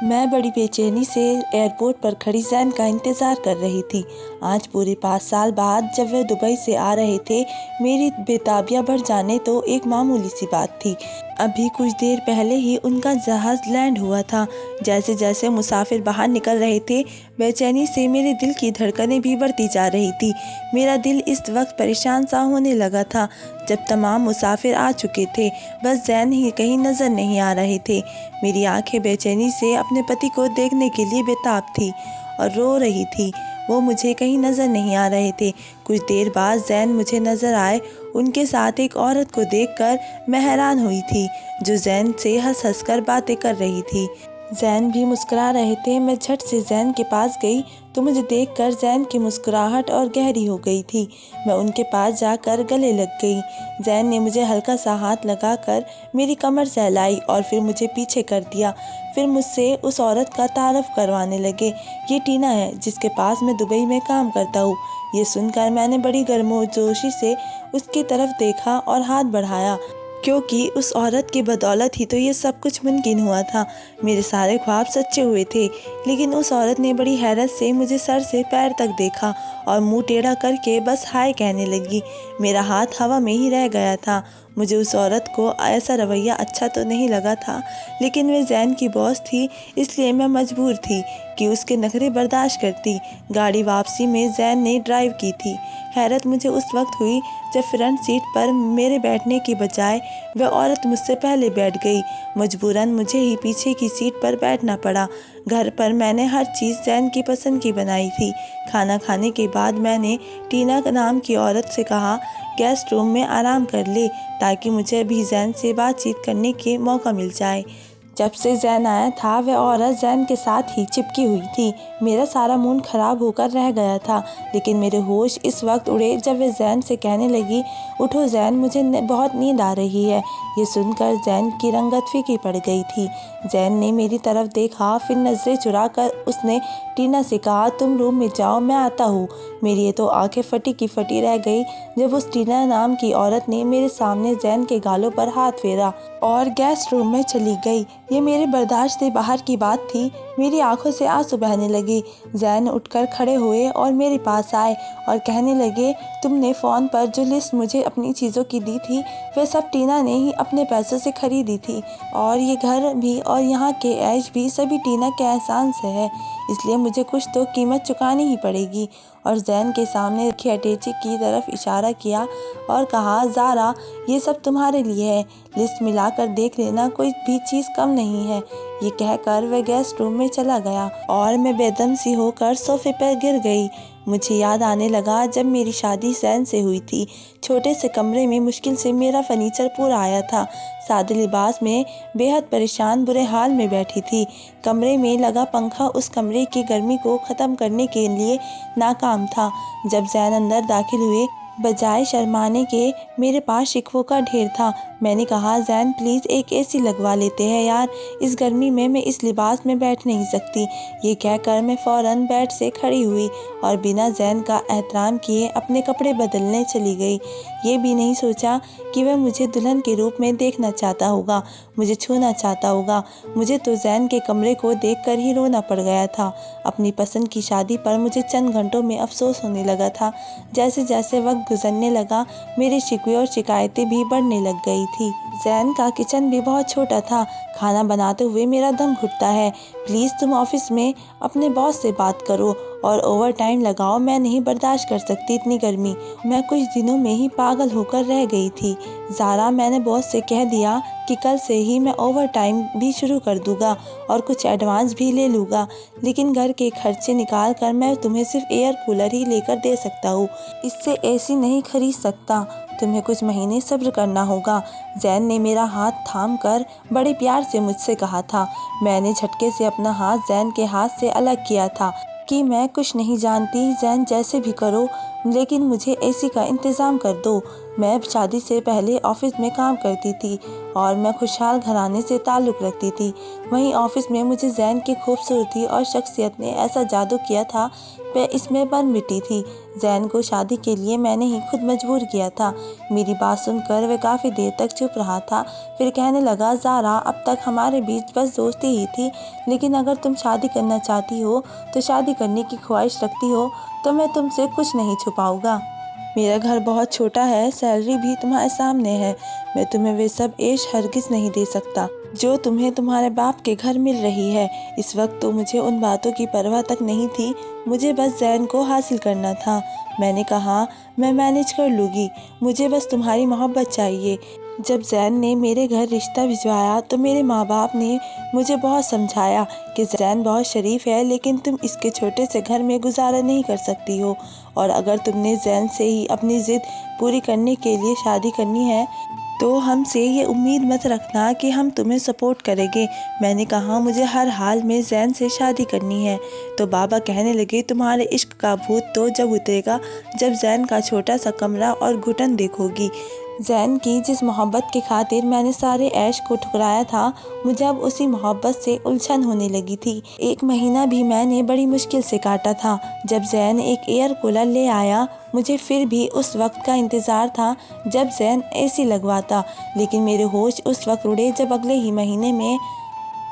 मैं बड़ी बेचैनी से एयरपोर्ट पर खड़ी जैन का इंतज़ार कर रही थी। आज पूरे 5 साल बाद जब वे दुबई से आ रहे थे, मेरी बेताबियाँ बढ़ जाने तो एक मामूली सी बात थी। अभी कुछ देर पहले ही उनका जहाज़ लैंड हुआ था। जैसे जैसे मुसाफिर बाहर निकल रहे थे, बेचैनी से मेरे दिल की धड़कनें भी बढ़ती जा रही थी। मेरा दिल इस वक्त परेशान सा होने लगा था जब तमाम मुसाफिर आ चुके थे। बस जैन ही कहीं नज़र नहीं आ रहे थे। मेरी आंखें बेचैनी से अपने पति को देखने के लिए बेताब थी और रो रही थी। वो मुझे कहीं नज़र नहीं आ रहे थे। कुछ देर बाद जैन मुझे नज़र आए। उनके साथ एक औरत को देखकर मैं हैरान हुई थी, जो जैन से हंस हंस कर बातें कर रही थी। जैन भी मुस्कुरा रहे थे। मैं झट से जैन के पास गई तो मुझे देखकर जैन की मुस्कुराहट और गहरी हो गई थी। मैं उनके पास जाकर गले लग गई। जैन ने मुझे हल्का सा हाथ लगाकर मेरी कमर सहलाई और फिर मुझे पीछे कर दिया। फिर मुझसे उस औरत का तारफ़ करवाने लगे। ये टीना है जिसके पास मैं दुबई में काम करता हूँ। ये सुनकर मैंने बड़ी गर्मजोशी से उसकी तरफ देखा और हाथ बढ़ाया, क्योंकि उस औरत की बदौलत ही तो ये सब कुछ मुमकिन हुआ था। मेरे सारे ख्वाब सच्चे हुए थे। लेकिन उस औरत ने बड़ी हैरत से मुझे सर से पैर तक देखा और मुंह टेढ़ा करके बस हाय कहने लगी। मेरा हाथ हवा में ही रह गया था। मुझे उस औरत को ऐसा रवैया अच्छा तो नहीं लगा था, लेकिन वे जैन की बॉस थी, इसलिए मैं मजबूर थी कि उसके नखरे बर्दाश्त करती। गाड़ी वापसी में जैन ने ड्राइव की थी। हैरत मुझे उस वक्त हुई जब फ्रंट सीट पर मेरे बैठने की बजाय वह औरत मुझसे पहले बैठ गई। मजबूरन मुझे ही पीछे की सीट पर बैठना पड़ा। घर पर मैंने हर चीज़ जैन की पसंद की बनाई थी। खाना खाने के बाद मैंने टीना नाम की औरत से कहा, गेस्ट रूम में आराम कर ले ताकि मुझे भी जैन से बातचीत करने के मौका मिल जाए। जब से जैन आया था वह औरत जैन के साथ ही चिपकी हुई थी। मेरा सारा मूड खराब होकर रह गया था, लेकिन मेरे होश इस वक्त उड़े जब वह जैन से कहने लगी, उठो जैन, मुझे बहुत नींद आ रही है। ये सुनकर जैन की रंगत फीकी पड़ गई थी। जैन ने मेरी तरफ देखा, फिर नज़रें चुराकर उसने टीना से कहा, तुम रूम में जाओ, मैं आता हूँ। मेरी तो आंखें फटी की फटी रह गई जब उस टीना नाम की औरत ने मेरे सामने जैन के गालों पर हाथ फेरा और गेस्ट रूम में चली गई। ये मेरे बर्दाश्त से बाहर की बात थी। मेरी आंखों से आंसू बहने लगे। जैन उठकर खड़े हुए और मेरे पास आए और कहने लगे, तुमने फ़ोन पर जो लिस्ट मुझे अपनी चीज़ों की दी थी, वह सब टीना ने ही अपने पैसों से खरीदी थी, और ये घर भी और यहाँ के ऐश भी सभी टीना के एहसान से है, इसलिए मुझे कुछ तो कीमत चुकानी ही पड़ेगी। और जैन के सामने रखी अटैची की तरफ इशारा किया और कहा, ज़ारा, ये सब तुम्हारे लिए है, लिस्ट मिलाकर देख लेना, कोई भी चीज़ कम नहीं है। ये कहकर वह गेस्ट रूम में चला गया और मैं बेदम सी होकर सोफे पर गिर गई। मुझे याद आने लगा जब मेरी शादी जैन से हुई थी। छोटे से कमरे में मुश्किल से मेरा फर्नीचर पूरा आया था। सादे लिबास में बेहद परेशान बुरे हाल में बैठी थी। कमरे में लगा पंखा उस कमरे की गर्मी को ख़त्म करने के लिए नाकाम था। जब जैन अंदर दाखिल हुए, बजाय शर्माने के मेरे पास शिकवों का ढेर था। मैंने कहा, जैन प्लीज़ एक एसी लगवा लेते हैं यार, इस गर्मी में मैं इस लिबास में बैठ नहीं सकती। ये कहकर मैं फ़ौरन बेड से खड़ी हुई और बिना जैन का एहतराम किए अपने कपड़े बदलने चली गई। ये भी नहीं सोचा कि वह मुझे दुल्हन के रूप में देखना चाहता होगा, मुझे छूना चाहता होगा। मुझे तो जैन के कमरे को देखकर ही रोना पड़ गया था। अपनी पसंद की शादी पर मुझे चंद घंटों में अफसोस होने लगा था। जैसे जैसे वक्त गुजरने लगा, मेरी शिकवे और शिकायतें भी बढ़ने लग गई थी। जैन का किचन भी बहुत छोटा था। खाना बनाते हुए मेरा दम घुटता है। प्लीज़ तुम ऑफिस में अपने बॉस से बात करो और ओवर टाइम लगाओ, मैं नहीं बर्दाश्त कर सकती इतनी गर्मी। मैं कुछ दिनों में ही पागल होकर रह गई थी। ज़ारा, मैंने बॉस से कह दिया कि कल से ही मैं ओवर टाइम भी शुरू कर दूंगा और कुछ एडवांस भी ले लूँगा, लेकिन घर के खर्चे निकाल कर मैं तुम्हें सिर्फ एयर कूलर ही लेकर दे सकता हूँ, इससे एसी नहीं खरीद सकता। तुम्हें कुछ महीने सब्र करना होगा। जैन ने मेरा हाथ थाम कर बड़े प्यार से मुझसे कहा था। मैंने झटके से अपना हाथ जैन के हाथ से अलग किया था कि मैं कुछ नहीं जानती, जैन जैसे भी करो, लेकिन मुझे एसी का इंतज़ाम कर दो। मैं शादी से पहले ऑफिस में काम करती थी और मैं खुशहाल घराने से ताल्लुक़ रखती थी। वहीं ऑफिस में मुझे ज़ैन की खूबसूरती और शख्सियत ने ऐसा जादू किया था, मैं इसमें बन मिटी थी। ज़ैन को शादी के लिए मैंने ही खुद मजबूर किया था। मेरी बात सुनकर वह काफ़ी देर तक चुप रहा था, फिर कहने लगा, ज़ारा, अब तक हमारे बीच बस दोस्ती ही थी, लेकिन अगर तुम शादी करना चाहती हो, तो शादी करने की ख्वाहिश रखती हो, तो मैं तुमसे कुछ नहीं छुपाऊंगा। मेरा घर बहुत छोटा है, सैलरी भी तुम्हारे सामने है। मैं तुम्हें वे सब ऐश हरगिज़ नहीं दे सकता जो तुम्हें तुम्हारे बाप के घर मिल रही है। इस वक्त तो मुझे उन बातों की परवाह तक नहीं थी, मुझे बस ज़ैन को हासिल करना था। मैंने कहा, मैं मैनेज कर लूँगी, मुझे बस तुम्हारी मोहब्बत चाहिए। जब ज़ैन ने मेरे घर रिश्ता भिजवाया तो मेरे माँ बाप ने मुझे बहुत समझाया कि ज़ैन बहुत शरीफ है, लेकिन तुम इसके छोटे से घर में गुजारा नहीं कर सकती हो, और अगर तुमने ज़ैन से ही अपनी ज़िद पूरी करने के लिए शादी करनी है तो हमसे ये उम्मीद मत रखना कि हम तुम्हें सपोर्ट करेंगे। मैंने कहा, मुझे हर हाल में ज़ैन से शादी करनी है। तो बाबा कहने लगे, तुम्हारे इश्क का भूत तो जब उतरेगा जब ज़ैन का छोटा सा कमरा और घुटन देखोगी। ज़ैन की जिस मोहब्बत के खातिर मैंने सारे ऐश को ठुकराया था, मुझे अब उसी मोहब्बत से उलझन होने लगी थी। 1 महीना भी मैंने बड़ी मुश्किल से काटा था। जब ज़ैन एक एयर कूलर ले आया, मुझे फिर भी उस वक्त का इंतज़ार था जब ज़ैन एसी लगवाता, लेकिन मेरे होश उस वक्त उड़े जब अगले ही महीने में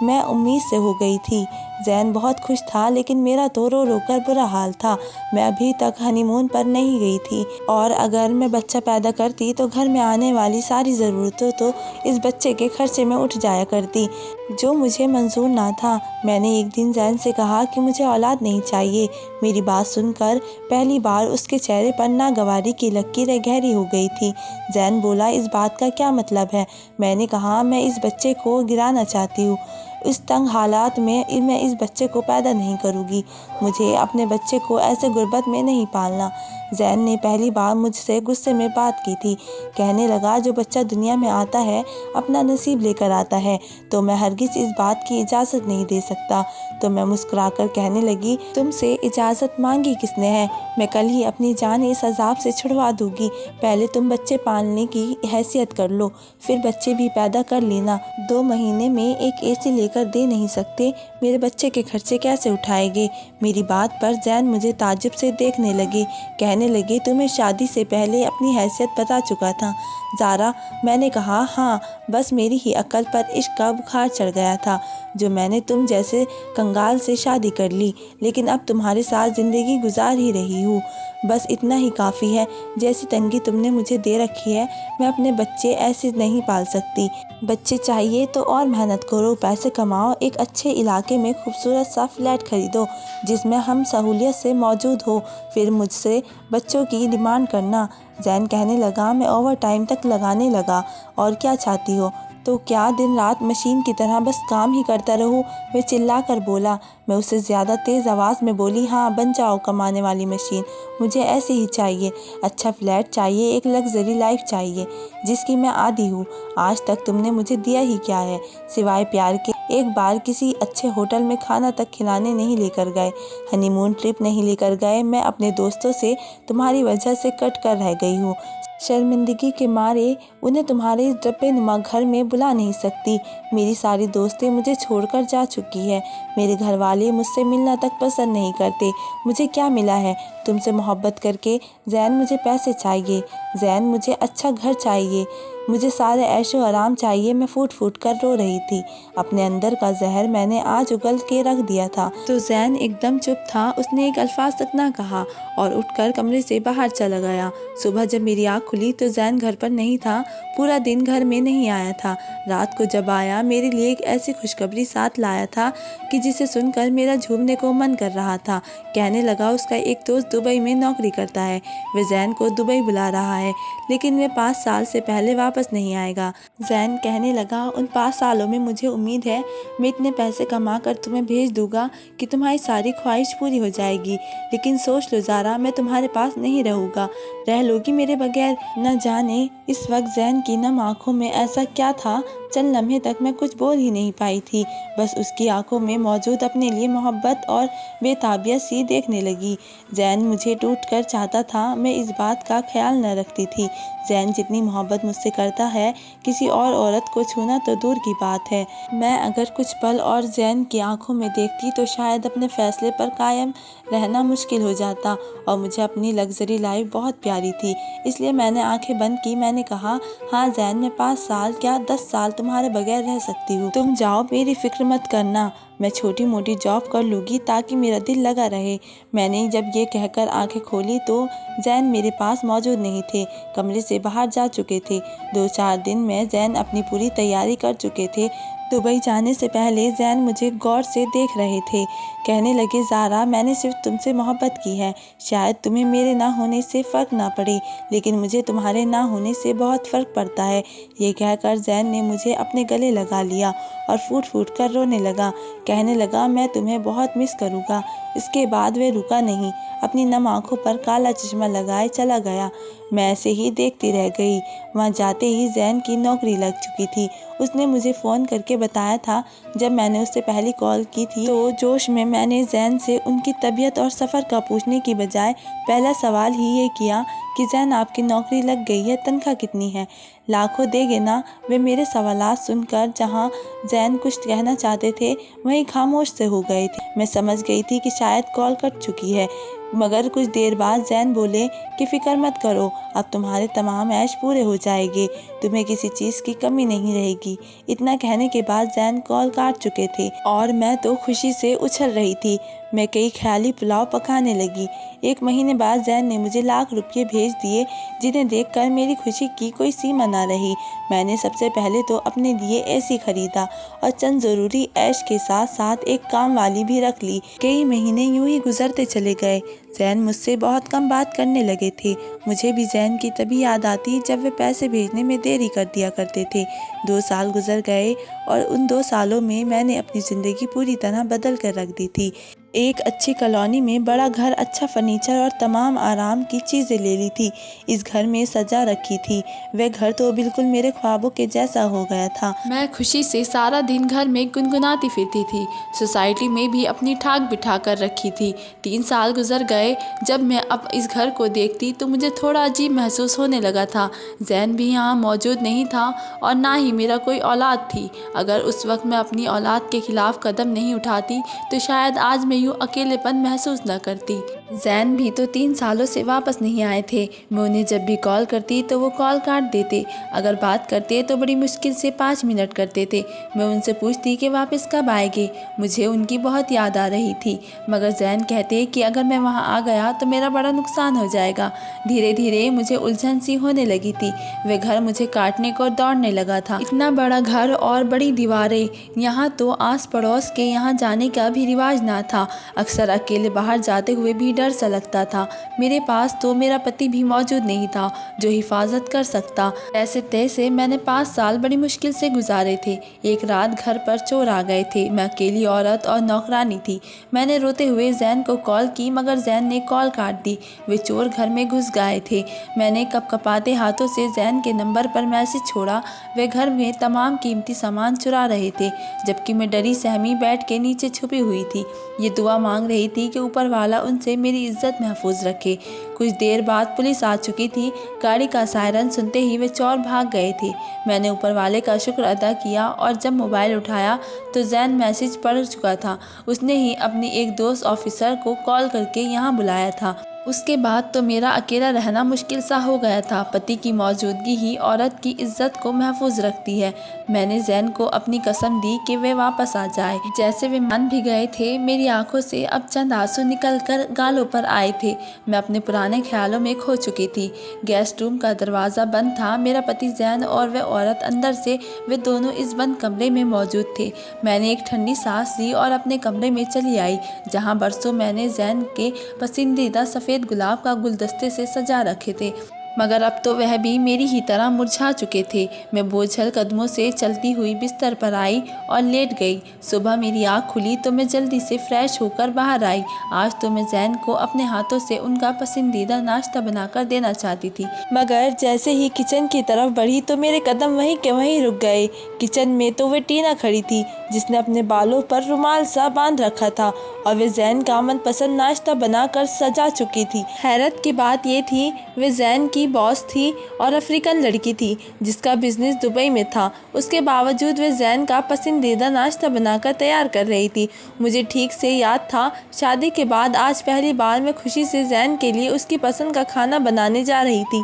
मैं उम्मीद से हो गई थी। ज़ैन बहुत खुश था, लेकिन मेरा तो रो रो कर बुरा हाल था। मैं अभी तक हनीमून पर नहीं गई थी, और अगर मैं बच्चा पैदा करती तो घर में आने वाली सारी ज़रूरतों तो इस बच्चे के खर्चे में उठ जाया करती, जो मुझे मंजूर ना था। मैंने एक दिन ज़ैन से कहा कि मुझे औलाद नहीं चाहिए। मेरी बात सुनकर पहली बार उसके चेहरे पर नागवारी की लकीरें गहरी हो गई थी। ज़ैन बोला, इस बात का क्या मतलब है? मैंने कहा, मैं इस बच्चे को गिराना चाहती हूँ। इस तंग हालात में मैं इस बच्चे को पैदा नहीं करूँगी। मुझे अपने बच्चे को ऐसे गुर्बत में नहीं पालना। ज़ैन ने पहली बार मुझसे गुस्से में बात की थी। कहने लगा, जो बच्चा दुनिया में आता है अपना नसीब लेकर आता है, तो मैं हरगिज़ इस बात की इजाज़त नहीं दे सकता। तो मैं मुस्कुराकर कहने लगी, तुमसे इजाज़त मांगी किसने है? मैं कल ही अपनी जान इस अजाब से छुड़वा दूँगी। पहले तुम बच्चे पालने की हैसियत कर लो, फिर बच्चे भी पैदा कर लेना। 2 महीने में एक एसी लेकर दे नहीं सकते, मेरे बच्चे के खर्चे कैसे उठाएंगे? मेरी बात पर ज़ैन मुझे ताज्जुब से देखने लगे। कहने लगे, तुम्हें शादी से पहले अपनी हैसियत पता चुका था ज़ारा? मैंने कहा, हाँ, बस मेरी ही अक्ल पर इश्क का बुखार चढ़ गया था, जो मैंने तुम जैसे कंगाल से शादी कर ली, लेकिन अब तुम्हारे साथ ज़िंदगी गुजार ही रही हूँ। बस इतना ही काफ़ी है। जैसी तंगी तुमने मुझे दे रखी है, मैं अपने बच्चे ऐसे नहीं पाल सकती। बच्चे चाहिए तो और मेहनत करो, पैसे कमाओ, एक अच्छे इलाके में खूबसूरत सा फ्लैट खरीदो जिसमें हम सहूलियत से मौजूद हो, फिर मुझसे बच्चों की डिमांड करना। ज़ैन कहने लगा, मैं ओवर टाइम तक लगाने लगा। और क्या चाहती हो? तो क्या दिन रात मशीन की तरह बस काम ही करता रहूं? वह चिल्ला कर बोला। मैं उससे ज़्यादा तेज़ आवाज़ में बोली, हाँ, बन जाओ कमाने वाली मशीन। मुझे ऐसे ही चाहिए, अच्छा फ्लैट चाहिए, एक लग्जरी लाइफ चाहिए जिसकी मैं आदी हूँ। आज तक तुमने मुझे दिया ही क्या है सिवाय प्यार के? एक बार किसी अच्छे होटल में खाना तक खिलाने नहीं लेकर गए, हनीमून ट्रिप नहीं लेकर गए। मैं अपने दोस्तों से तुम्हारी वजह से कट कर रह गई हूँ। शर्मिंदगी के मारे उन्हें तुम्हारे इस डब्बे नुमा घर में बुला नहीं सकती। मेरी सारी दोस्तें मुझे छोड़कर जा चुकी है। मेरे घर वाले मुझसे मिलना तक पसंद नहीं करते। मुझे क्या मिला है तुमसे मोहब्बत करके? ज़ैन, मुझे पैसे चाहिए। ज़ैन, मुझे अच्छा घर चाहिए। मुझे सारे ऐशो आराम चाहिए। मैं फूट फूट कर रो रही थी। अपने अंदर का जहर मैंने आज उगल के रख दिया था। तो ज़ैन एकदम चुप था। उसने एक अल्फाज तक ना कहा और उठकर कमरे से बाहर चला गया। सुबह जब मेरी आँख खुली तो ज़ैन घर पर नहीं था। पूरा दिन घर में नहीं आया था। रात को जब आया, मेरे लिए एक ऐसी खुशखबरी साथ लाया था कि जिसे सुनकर मेरा झूमने को मन कर रहा था। कहने लगा, उसका एक दोस्त दुबई में नौकरी करता है, वह ज़ैन को दुबई बुला रहा है, लेकिन वह 5 साल से पहले वापस नहीं आएगा। ज़ैन कहने लगा, उन 5 सालों में मुझे उम्मीद है मैं इतने पैसे कमा कर तुम्हें भेज दूंगा कि तुम्हारी सारी ख्वाहिश पूरी हो जाएगी। लेकिन सोच लो ज़ारा, मैं तुम्हारे पास नहीं रहूँगा, रह लोगी मेरे बगैर? न जाने इस वक्त ज़ैन की नम आँखों में ऐसा क्या था चंद लम्हे तक मैं कुछ बोल ही नहीं पाई थी, बस उसकी आंखों में मौजूद अपने लिए मोहब्बत और बेताबियत सी देखने लगी। जैन मुझे टूट कर चाहता था, मैं इस बात का ख्याल न रखती थी। जैन जितनी मोहब्बत मुझसे करता है, किसी और औरत को छूना तो दूर की बात है। मैं अगर कुछ पल और जैन की आंखों में देखती तो शायद अपने फैसले पर कायम रहना मुश्किल हो जाता, और मुझे अपनी लग्जरी लाइफ बहुत प्यारी थी। इसलिए मैंने आंखें बंद की। मैंने कहा, हाँ जैन, मैं 5 साल क्या 10 साल तुम्हारे बगैर रह सकती हूँ। तुम जाओ, मेरी फिक्र मत करना। मैं छोटी मोटी जॉब कर लूँगी ताकि मेरा दिल लगा रहे। मैंने जब ये कहकर आंखें खोली तो जैन मेरे पास मौजूद नहीं थे, कमरे से बाहर जा चुके थे। 2-4 दिन में जैन अपनी पूरी तैयारी कर चुके थे। दुबई जाने से पहले जैन मुझे गौर से देख रहे थे। कहने लगे, ज़ारा, मैंने सिर्फ तुमसे मोहब्बत की है। शायद तुम्हें मेरे ना होने से फ़र्क ना पड़े, लेकिन मुझे तुम्हारे ना होने से बहुत फ़र्क पड़ता है। ये कहकर जैन ने मुझे अपने गले लगा लिया और फूट फूट कर रोने लगा। कहने लगा, मैं तुम्हें बहुत मिस करूँगा। इसके बाद वह रुका नहीं, अपनी नम आंखों पर काला चश्मा लगाए चला गया। मैं ऐसे ही देखती रह गई। वहाँ जाते ही जैन की नौकरी लग चुकी थी। उसने मुझे फ़ोन करके बताया था। जब मैंने उससे पहली कॉल की थी तो जोश में मैंने जैन से उनकी तबीयत और सफ़र का पूछने की बजाय पहला सवाल ही ये किया कि जैन, आपकी नौकरी लग गई है, तनख्वाह कितनी है? लाखों देंगे ना? वे मेरे सवालात सुनकर जहाँ जैन कुछ कहना चाहते थे वहीं खामोश से हो गए थे। मैं समझ गई थी कि शायद कॉल कट चुकी है, मगर कुछ देर बाद जैन बोले कि फ़िक्र मत करो, अब तुम्हारे तमाम ऐश पूरे हो जाएंगे, तुम्हें किसी चीज़ की कमी नहीं रहेगी। इतना कहने के बाद जैन कॉल काट चुके थे और मैं तो खुशी से उछल रही थी। मैं कई ख्याली पुलाव पकाने लगी। 1 महीने बाद जैन ने मुझे लाख रुपये भेज दिए, जिन्हें देखकर मेरी खुशी की कोई सीमा न रही। मैंने सबसे पहले तो अपने लिए एसी खरीदा और चंद ज़रूरी ऐश के साथ साथ एक काम वाली भी रख ली। कई महीने यूं ही गुजरते चले गए। जैन मुझसे बहुत कम बात करने लगे थे। मुझे भी जैन की तभी याद आती जब वे पैसे भेजने में देरी कर दिया करते थे। 2 साल गुजर गए और उन 2 सालों में मैंने अपनी ज़िंदगी पूरी तरह बदल कर रख दी थी। एक अच्छी कॉलोनी में बड़ा घर, अच्छा फर्नीचर और तमाम आराम की चीज़ें ले ली थी। इस घर में सजा रखी थी। वह घर तो बिल्कुल मेरे ख्वाबों के जैसा हो गया था। मैं खुशी से सारा दिन घर में गुनगुनाती फिरती थी। सोसाइटी में भी अपनी ठाक बिठा कर रखी थी। 3 साल गुजर गए। जब मैं अब इस घर को देखती तो मुझे थोड़ा अजीब महसूस होने लगा था। जैन भी यहाँ मौजूद नहीं था और ना ही मेरा कोई औलाद थी। अगर उस वक्त मैं अपनी औलाद के खिलाफ कदम नहीं उठाती तो शायद आज मैं यूँ अकेलेपन महसूस न करती। जैन भी तो 3 सालों से वापस नहीं आए थे। मैं उन्हें जब भी कॉल करती तो वो कॉल काट देते। अगर बात करते तो बड़ी मुश्किल से 5 मिनट करते थे। मैं उनसे पूछती कि वापस कब आएंगे। मुझे उनकी बहुत याद आ रही थी, मगर जैन कहते कि अगर मैं वहाँ आ गया तो मेरा बड़ा नुकसान हो जाएगा। धीरे धीरे मुझे उलझन सी होने लगी थी। वह घर मुझे काटने को दौड़ने लगा था। इतना बड़ा घर और बड़ी दीवारें, यहाँ तो आस पड़ोस के यहाँ जाने का भी रिवाज ना था। अक्सर अकेले बाहर जाते हुए भी डर सा लगता था। मेरे पास तो मेरा पति भी मौजूद नहीं था जो हिफाजत कर सकता। ऐसे तैसे मैंने 5 साल बड़ी मुश्किल से गुजारे थे। एक रात घर पर चोर आ गए थे। मैं अकेली औरत और नौकरानी थी। मैंने रोते हुए जैन को कॉल की, मगर जैन ने कॉल काट दी। वे चोर घर में घुस गए थे। मैंने कपकपाते हाथों से जैन के नंबर पर मैसेज छोड़ा। वे घर में तमाम कीमती सामान चुरा रहे थे, जबकि मैं डरी सहमी बैठ के नीचे छुपी हुई थी। ये दुआ मांग रही थी कि ऊपर वाला उनसे मेरी इज्जत महफूज रखे। कुछ देर बाद पुलिस आ चुकी थी। गाड़ी का सायरन सुनते ही वे चोर भाग गए थे। मैंने ऊपर वाले का शुक्र अदा किया और जब मोबाइल उठाया तो जैन मैसेज पढ़ चुका था। उसने ही अपनी एक दोस्त ऑफिसर को कॉल करके यहाँ बुलाया था। उसके बाद तो मेरा अकेला रहना मुश्किल सा हो गया था। पति की मौजूदगी ही औरत की इज्जत को महफूज रखती है। मैंने जैन को अपनी कसम दी कि वे वापस आ जाए। जैसे वे मान भी गए थे, मेरी आंखों से अब चंद आंसू निकलकर गालों पर आए थे। मैं अपने पुराने ख्यालों में खो चुकी थी। गेस्ट रूम का दरवाज़ा बंद था। मेरा पति जैन और वह औरत अंदर से, वे दोनों इस बंद कमरे में मौजूद थे। मैंने एक ठंडी सांस ली और अपने कमरे में चली आई, जहाँ बरसों मैंने जैन के पसंदीदा सफ़ेद गुलाब का गुलदस्ते से सजा रखे थे। मगर अब तो वह भी मेरी ही तरह मुरझा चुके थे। मैं बोझल कदमों से चलती हुई बिस्तर पर आई और लेट गई। सुबह मेरी आँख खुली तो मैं जल्दी से फ्रेश होकर बाहर आई। आज तो मैं जैन को अपने हाथों से उनका पसंदीदा नाश्ता बनाकर देना चाहती थी, मगर जैसे ही किचन की तरफ बढ़ी तो मेरे कदम वहीं के वहीं रुक गए। किचन में तो वह टीना खड़ी थी, जिसने अपने बालों पर रुमाल सा बांध रखा था और वह जैन का मनपसंद नाश्ता बनाकर सजा चुकी थी। हैरत की बात यह थी, वह जैन की बॉस थी और अफ्रीकन लड़की थी जिसका बिजनेस दुबई में था। उसके बावजूद वह जैन का पसंदीदा नाश्ता बनाकर तैयार कर रही थी। मुझे ठीक से याद था, शादी के बाद आज पहली बार मैं खुशी से जैन के लिए उसकी पसंद का खाना बनाने जा रही थी,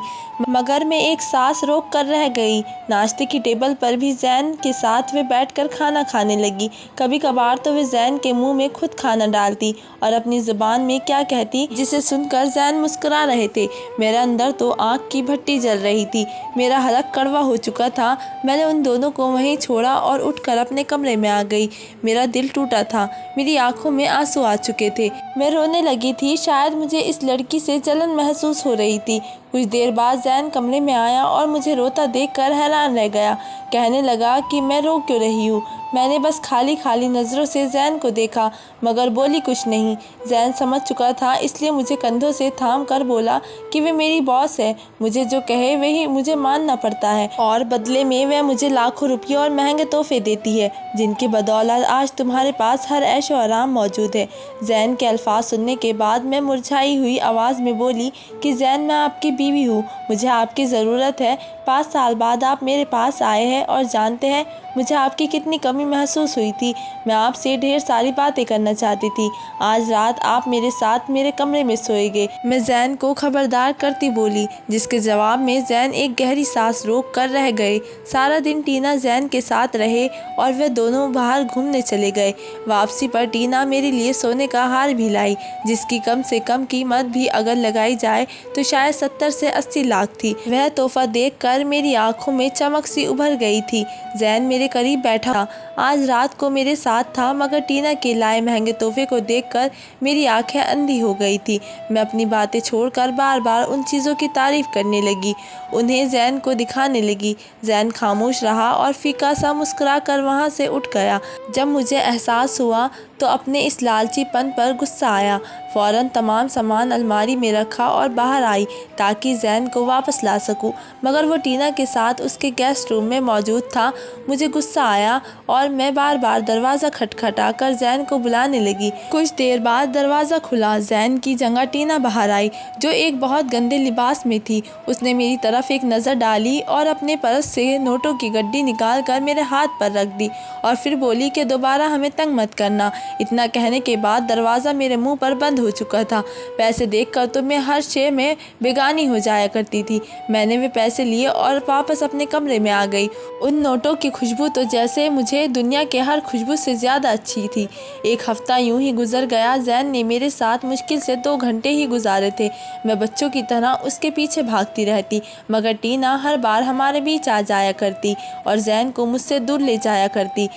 मगर मैं एक सांस रोक कर रह गई। नाश्ते की टेबल पर भी जैन के साथ वे बैठकर खाना खाने लगी। कभी कभार तो वे जैन के मुंह में खुद खाना डालती और अपनी जुबान में क्या कहती, जिसे सुनकर जैन मुस्कुरा रहे थे। मेरे अंदर तो आग की भट्टी जल रही थी। मेरा हलक कड़वा हो चुका था। मैंने उन दोनों को वहीं छोड़ा और उठकर अपने कमरे में आ गई। मेरा दिल टूटा था, मेरी आंखों में आंसू आ चुके थे। मैं रोने लगी थी। शायद मुझे इस लड़की से जलन महसूस हो रही थी। कुछ देर बाद जैन कमरे में आया और मुझे रोता देखकर हैरान रह गया। कहने लगा कि मैं रो क्यों रही हूँ। मैंने बस खाली खाली नज़रों से जैन को देखा, मगर बोली कुछ नहीं। जैन समझ चुका था, इसलिए मुझे कंधों से थाम कर बोला कि वे मेरी बॉस है, मुझे जो कहे वही मुझे मानना पड़ता है और बदले में वह मुझे लाखों रुपये और महंगे तोहफे देती है, जिनकी बदौलत आज तुम्हारे पास हर ऐशो आराम मौजूद है। जैन के अल्फाज सुनने के बाद मैं मुरझाई हुई आवाज़ में बोली कि जैन, मैं आपकी बीवी हूँ, मुझे आपकी ज़रूरत है। 5 साल बाद आप मेरे पास आए हैं और जानते हैं मुझे आपकी कितनी कमी महसूस हुई थी। मैं आपसे ढेर सारी बातें करना चाहती थी। आज रात आप मेरे साथ मेरे कमरे में सोएंगे, मैं जैन को खबरदार करती बोली, जिसके जवाब में जैन एक गहरी सांस रोक कर रह गए। सारा दिन टीना जैन के साथ रहे और वे दोनों बाहर घूमने चले गए। वापसी पर टीना मेरे लिए सोने का हार भी लाई, जिसकी कम से कम कीमत भी अगर लगाई जाए तो शायद 70 से 80 लाख थी। वह तोहफा देखकर मेरी आंखों में चमक सी उभर गई थी। जैन मेरे करीब बैठा था, आज रात को मेरे साथ था, मगर टीना के लाए महंगे तोहफे को देखकर मेरी आंखें अंधी हो गई थी। मैं अपनी बातें छोड़कर बार बार उन चीज़ों की तारीफ करने लगी, उन्हें जैन को दिखाने लगी। जैन खामोश रहा और फीका सा मुस्कुरा कर वहाँ से उठ गया। जब मुझे एहसास हुआ तो अपने इस लालचीपन पर गुस्सा आया। फ़ौरन तमाम सामान अलमारी में रखा और बाहर आई ताकि जैन को वापस ला सकूं, मगर वो टीना के साथ उसके गेस्ट रूम में मौजूद था। मुझे गुस्सा आया और मैं बार बार दरवाज़ा खटखटाकर जैन को बुलाने लगी। कुछ देर बाद दरवाज़ा खुला। जैन की जगह टीना बाहर आई, जो एक बहुत गंदे लिबास में थी। उसने मेरी तरफ एक नज़र डाली और अपने पर्स से नोटों की गड्डी निकाल कर मेरे हाथ पर रख दी और फिर बोली कि दोबारा हमें तंग मत करना। इतना कहने के बाद दरवाज़ा मेरे मुंह पर बंद हो चुका था। पैसे देखकर तो मैं हर शे में बेगानी हो जाया करती थी। मैंने वे पैसे लिए और वापस अपने कमरे में आ गई। उन नोटों की खुशबू तो जैसे मुझे दुनिया के हर खुशबू से ज़्यादा अच्छी थी। एक हफ्ता यूं ही गुजर गया। जैन ने मेरे साथ मुश्किल से 2 घंटे ही गुजारे थे। मैं बच्चों की तरह उसके पीछे भागती रहती, मगर टीना हर बार हमारे बीच आ जाया करती और जैन को मुझसे दूर ले जाया करती।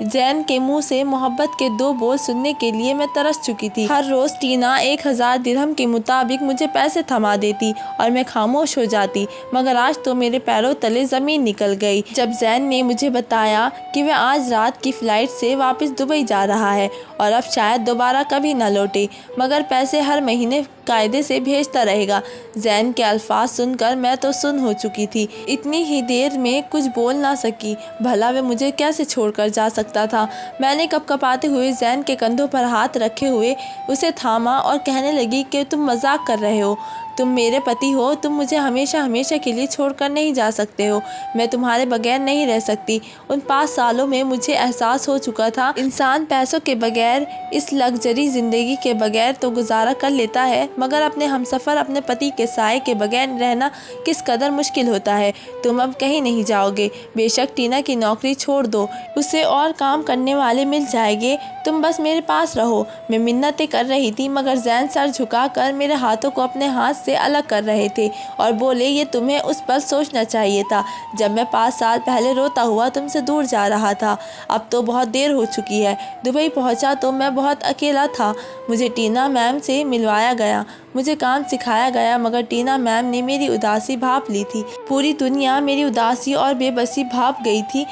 जैन के मुंह से मोहब्बत के 2 बोल सुनने के लिए मैं तरस चुकी थी। हर रोज़ टीना 1000 दिरहम के मुताबिक मुझे पैसे थमा देती और मैं खामोश हो जाती, मगर आज तो मेरे पैरों तले ज़मीन निकल गई जब जैन ने मुझे बताया कि वह आज रात की फ़्लाइट से वापस दुबई जा रहा है और अब शायद दोबारा कभी न लौटे, मगर पैसे हर महीने कायदे से भेजता रहेगा। जैन के अल्फाज सुनकर मैं तो सुन हो चुकी थी। इतनी ही देर में कुछ बोल ना सकी। भला वे मुझे कैसे छोड़कर जा सकता था। मैंने कपकपाते हुए जैन के कंधों पर हाथ रखे हुए उसे थामा और कहने लगी कि तुम मजाक कर रहे हो, तुम मेरे पति हो, तुम मुझे हमेशा हमेशा के लिए छोड़कर नहीं जा सकते हो। मैं तुम्हारे बगैर नहीं रह सकती। उन 5 सालों में मुझे एहसास हो चुका था, इंसान पैसों के बगैर, इस लग्जरी ज़िंदगी के बगैर तो गुजारा कर लेता है, मगर अपने हमसफ़र, अपने पति के साए के बगैर रहना किस कदर मुश्किल होता है। तुम अब कहीं नहीं जाओगे। बेशक टीना की नौकरी छोड़ दो, उसे और काम करने वाले मिल जाएंगे, तुम बस मेरे पास रहो। मैं मिन्नतें कर रही थी, मगर जैन सर झुकाकर मेरे हाथों को अपने हाथ से अलग कर रहे थे और बोले, ये तुम्हें उस पर सोचना चाहिए था जब मैं 5 साल पहले रोता हुआ तुमसे दूर जा रहा था। अब तो बहुत देर हो चुकी है। दुबई पहुंचा तो मैं बहुत अकेला था। मुझे टीना मैम से मिलवाया गया, मुझे काम सिखाया गया, मगर टीना मैम ने मेरी उदासी भांप ली थी। पूरी दुनिया मेरी उदासी और बेबसी भांप गई थी,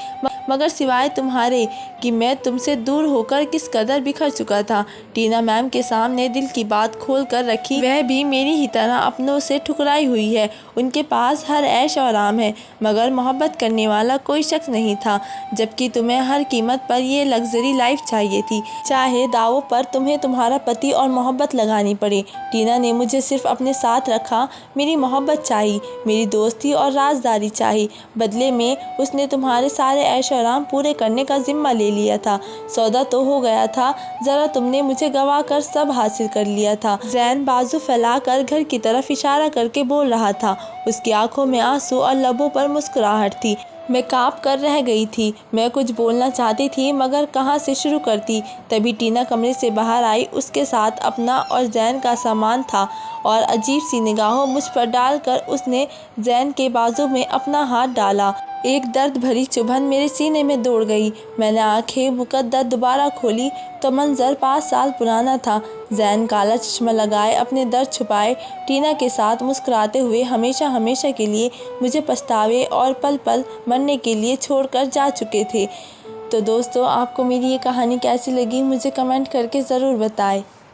मगर सिवाय तुम्हारे कि मैं तुमसे दूर होकर किस कदर बिखर चुका था। टीना मैम के सामने दिल की बात खोल कर रखी, वह भी मेरी ही तरह अपनों से ठुकराई हुई है। उनके पास हर ऐश और आराम है, मगर मोहब्बत करने वाला कोई शख्स नहीं था, जबकि तुम्हें हर कीमत पर ये लग्जरी लाइफ चाहिए थी, चाहे दावों पर तुम्हें तुम्हारा पति और मोहब्बत लगानी पड़े। टीना ने मुझे सिर्फ अपने साथ रखा, मेरी मोहब्बत चाहिए, मेरी दोस्ती और राजदारी चाहिए। बदले में उसने तुम्हारे सारे ऐश और आराम पूरे करने का जिम्मा ले लिया था। सौदा तो हो गया था, जरा तुमने मुझे गवा कर सब हासिल कर लिया था। जैन बाजू फैलाकर घर की तरफ इशारा करके बोल रहा था। उसकी आंखों में आंसू और लबों पर मुस्कुराहट थी। मैं कांप कर रह गई थी। मैं कुछ बोलना चाहती थी, मगर कहाँ से शुरू करती। तभी टीना कमरे से बाहर आई। उसके साथ अपना और जैन का सामान था और अजीब सी निगाहों मुझ पर डालकर उसने जैन के बाजू में अपना हाथ डाला। एक दर्द भरी चुभन मेरे सीने में दौड़ गई। मैंने आंखें मुकद्दर दोबारा खोली तो मंजर 5 साल पुराना था। जैन काला चश्मा लगाए, अपने दर्द छुपाए, टीना के साथ मुस्कुराते हुए हमेशा हमेशा के लिए मुझे पछतावे और पल पल मरने के लिए छोड़कर जा चुके थे। तो दोस्तों, आपको मेरी ये कहानी कैसी लगी मुझे कमेंट करके ज़रूर बताएं।